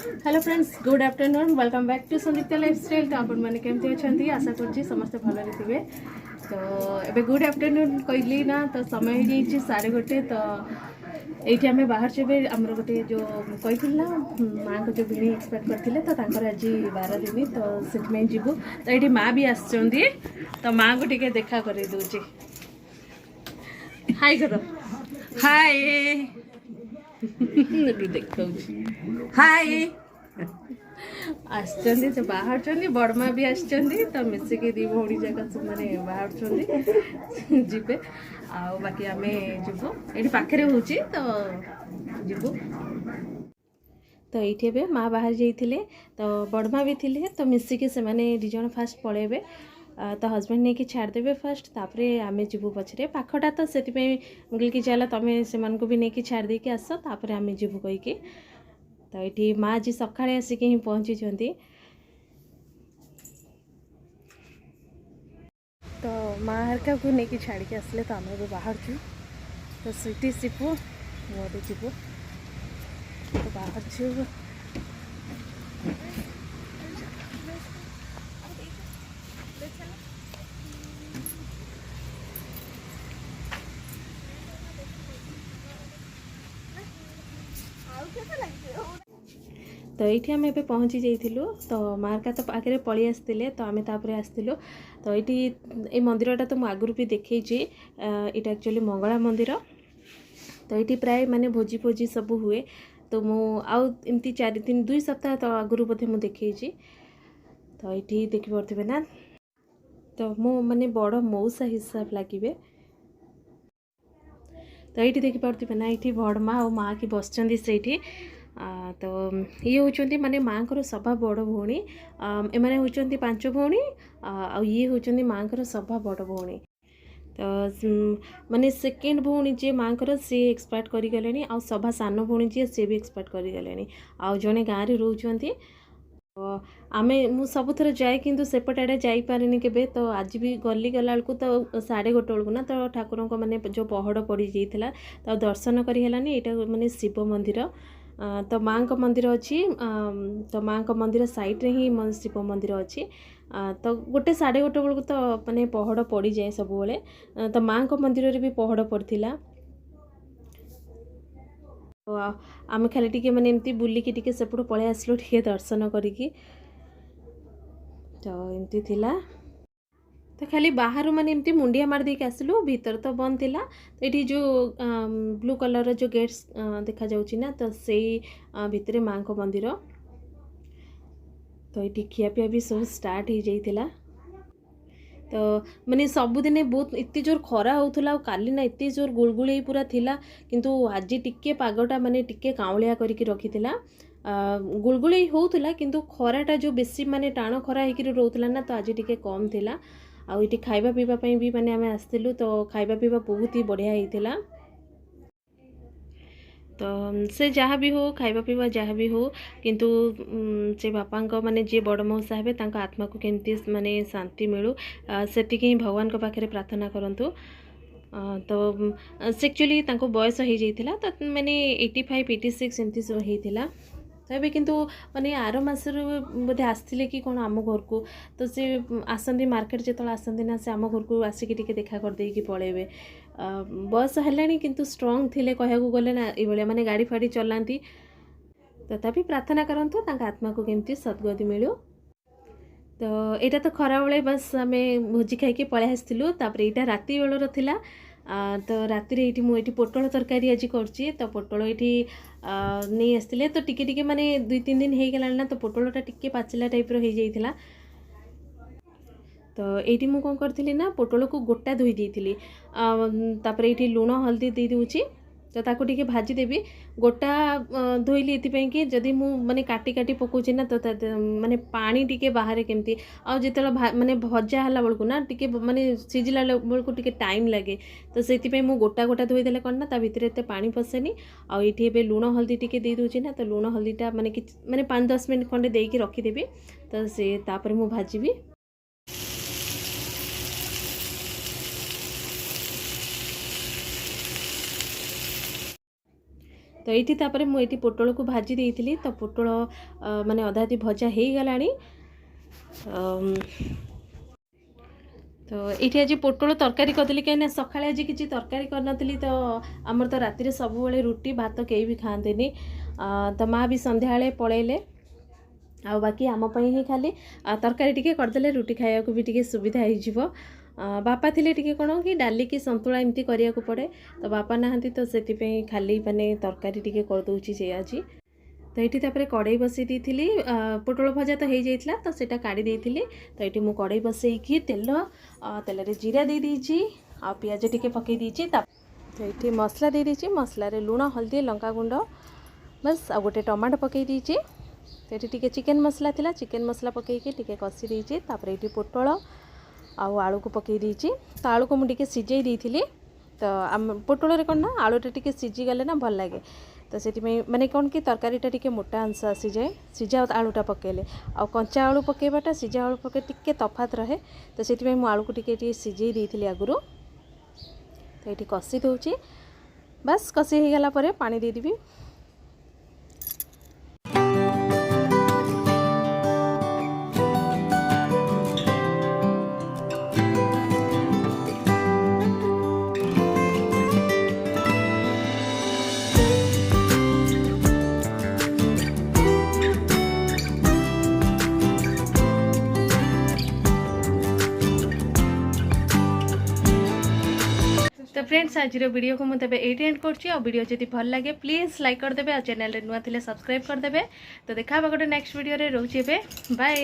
Hello friends, good afternoon, welcome back to Sandipta lifestyle. तो आपण मैंने केमती अच्छा आशा कर समस्त भल थे। तो एबे गुड आफ्टरनून कहली ना, तो समय हो जाइए 1:30। तो ये आम बाहर से आमर गोटे जो कही ना माँ को जो भिणी एक्सपेक्ट करते तो आज 12 दिन, तो से जीवु। तो ये माँ भी आसछंती, तो माँ को टिके देखा कर दूचे। हाय करो, हाय देखा हाय आसचंदी तो बाहर चंदी बड़मा भी आसचंदी, तो मिसिके दी भौणी जाक माने बाहर चंदी जिबे। आ बाकी आमे जिबो एठी पाखरे होची, तो जिबो। तो ये बे माँ बाहर जाइए, तो बड़मा भी थिले, तो मिसिके से माने दी जण फास्ट पळेबे। तो हजबैंड नहीं कि छाड़देवे फास्ट, तापरे आमे जीवु पछरे पाखटा। तो से मुगल कि चला तमें से को भी नहीं कि छाड़ देके आस, तापरे आमे जीवु कहीकि। तो ये माँ आज सका आसिक ही पहुँची। तो माँ हरका को नहीं कि छाड़ के आसले, तो आम भी बाहर छू। तो स्वीटी सिपु मोदी जीवु, तो बाहर छू। तो ये आम ए पहुँची जाइलु। तो मार्का तो आगे पलि आसते, तो आम आसलु। तो ये मंदिरटा तो मुझे आगुरी भी देखी, यहाँ एक्चुअली मंगला मंदिर। तो ये प्राय माने भोजी भोजी सब हुए। तो मुझे 4 दिन 2 सप्ताह तो आगुरी बोधे मुझे देखी। तो ये देखी पारे ना, तो मो माने बड़ मौसा हिसाब लगे। तो ये देखी पारे ना, ये बड़मा और माँ की बस से। तो ये होचंती माने माँ को सभा बड़ भौणी। एमाने होचंती 5 भौणी, आ ये होचंती माँ को सभा बड़ भौणी। तो माने सेकेंड भौणी जे माँ को सी एक्सपायर्ड कर गले, आ सभा सान भौणी जी सी भी एक्सपायर्ड कर गले। आ जड़े गाँव में रोचंती। तो आमे मु सबुथर जाए, किंतु सेपट आड़े जापारे केबे। तो आज भी गली गला बेलू, तो 11:30 बेलू ना, तो ठाकुर को माने जो पहड़ पड़ जाता, तो दर्शन करेलानी। यहाँ माने शिव मंदिर, तो माँ का मंदिर अच्छी। तो माँ का मंदिर साइड रे ही शिव मंदिर अच्छी। तो 1:30 बेलू तो माने पहड़ पड़ जाए सब बेले। तो माँ का मंदिर रे भी पहड़ पड़ता। तो आम खाली टिके माने एमती बुलिकी टिके सेपटू पळे आसलु टिके दर्शन करिकी। तो एमती थिला। तो खाली बाहर माने एमती मुंडिया मार देके आसलु, भीतर तो बंद थिला। तो ये जो ब्लू कलर जो गेट्स देखा जाउची ना, तो से भितरे माँ को मंदिर। तो ये खियापिया भी सब स्टार्ट हो जाइथिला। तो माने सबुदिने बहुत इतनी जोर खरा होउथला, काली ना इतनी जोर गुलगुली पूरा थिला। किंतु आज टिके पागटा माने टिके काउलिया करके रखिथिला। गुलगुली होउथला, किंतु खराटा जो बेसी माने टाण खरा हेकि रहउथला ना, तो आज टिके कम थिला। आ इटी खाइबा पीबा पई भी माने आमे आस्तिलु, तो खाइबा पीबा बहुत ही बढ़िया हेइथिला। तो से जहाँ भी हो, खाइबा पीवा जहाँ भी हो, किंतु से बापा माने जे बड़ मौसा हे आत्मा को केमती माने शांति मिलू, सेटिक ही भगवान को पाखे प्रार्थना करंतु। तो से एक्चुअली बयस हो जाइथिला, तो माने 85 86 एमती सब होइथिला। तो ये किंतु माने आर मासर बोधे आसथिले कि कौन आम घर को। तो से आसंती मार्केट जो आसंती ना, से आम घर को आसिक टिके देखा कर देकी पळेबे। बयस हेलानी, किंतु स्ट्रॉंग थिले कहया को गले ना, ए भलिया माने गाड़ी फाड़ी चलांती। तथापि प्रार्थना करंतु तांका आत्मा को केमती सद्गति मिलू। तो यहाँ तो खरा बेले बस आम भोजी खाई पळेई आसथिलु। तापर यहाँ राति बेलर थिला। तो राति रे मुझे पोटल तरकारी आज करची। तो पोटल ये नहीं आसते, तो टिके टिके माने 2-3 दिन हो गला ना, तो पोटलटा टिके पाचिला टाइप रो हो जाइथिला। तो ये मुझे कौन करी ना, पोटल को गोटा धोई देती। तापर ये लुण हल्दी दे दूची। तो ताको टिके भाजी देवी। गोटा धोइली एतिपई कि जदि मु माने काटी काटी पकोची ना, तो माने पानी टिके बाहर केमती। आ जेतला माने भजा हला बेलको ना, टिके माने सिझिला बेलको टिके टाइम लगे। तो सेतिपई मु गोटा गोटा धोई देले कोन ना, ता भितरे एते पानी पसेनी। आ एठी एबे लुण हल्दी टिके दे दूची ना, तो लुण हल्दीटा माने 5-10 मिनिट खंडे देकी रखी देबी। तो से तापर मु भाजीबी। तो ये तापर मुझे पोटल को भाजी देती तो पोटल माने अधा अधी भजा हो गलानी। तो ये आज पोटल तरकारी करदेली कहीं सका आज किसी तरकारी करनी तो आमर तो राति सब रुटी भात कहीं भी खाते तो माँ भी संध्या पलैले आ बाकी आमपाई ही खाली तरकारी टिके करदेले रुटी खाया भी टिके सुविधा हो। बापा थिले टिके कौन कि डाली की संतुला एमती करिया को पड़े तो बापा नहांती तो से खाली माने तरकारी टिके करदौची से आज। तो ये तापर कड़ई बसई दी पोटल भजा तो हो जाता तो सेटा काढ़ी देती तो ये मुझे कड़ई बसई तेल तेल जीरा दे दीची आ पियाज टिके पकई दीची तो ये मसला दे दीची मसला रे लुण हल्दी लंका गुंड बस आ गोटे टमाटो पकई दीची तो ये टिके चिकेन मसला थिला चिकेन मसला पकईके टिके कषि देची तापर ये पोटल आउ आलू को पकई दीची तो आलू को मुझे सिझे देती तो पोटल रे कौन ना आलूटा टिके सिझी गले ना भल लगे तो से माने कौन कि तरकारीटा टिके मोटा अंश आसी जाए सिझा आलूटा पकेले आ कंचा आलू पकेबाटा सिझा आलू पके टिके तफात रहे तो से आलू को टिके सिझे देती आगुरी तो ये कषि दूची बस कषि हो गला परे पानी देदेवी। तो फ्रेंड्स आज वीडियो को मुझे ये एंड कर वीडियो जब भल लगे प्लीज लाइक करदे और चैनल नुआ थे सब्सक्राइब करदे। तो देखा गोटे नेक्स्ट वीडियो रे रोचे बाय।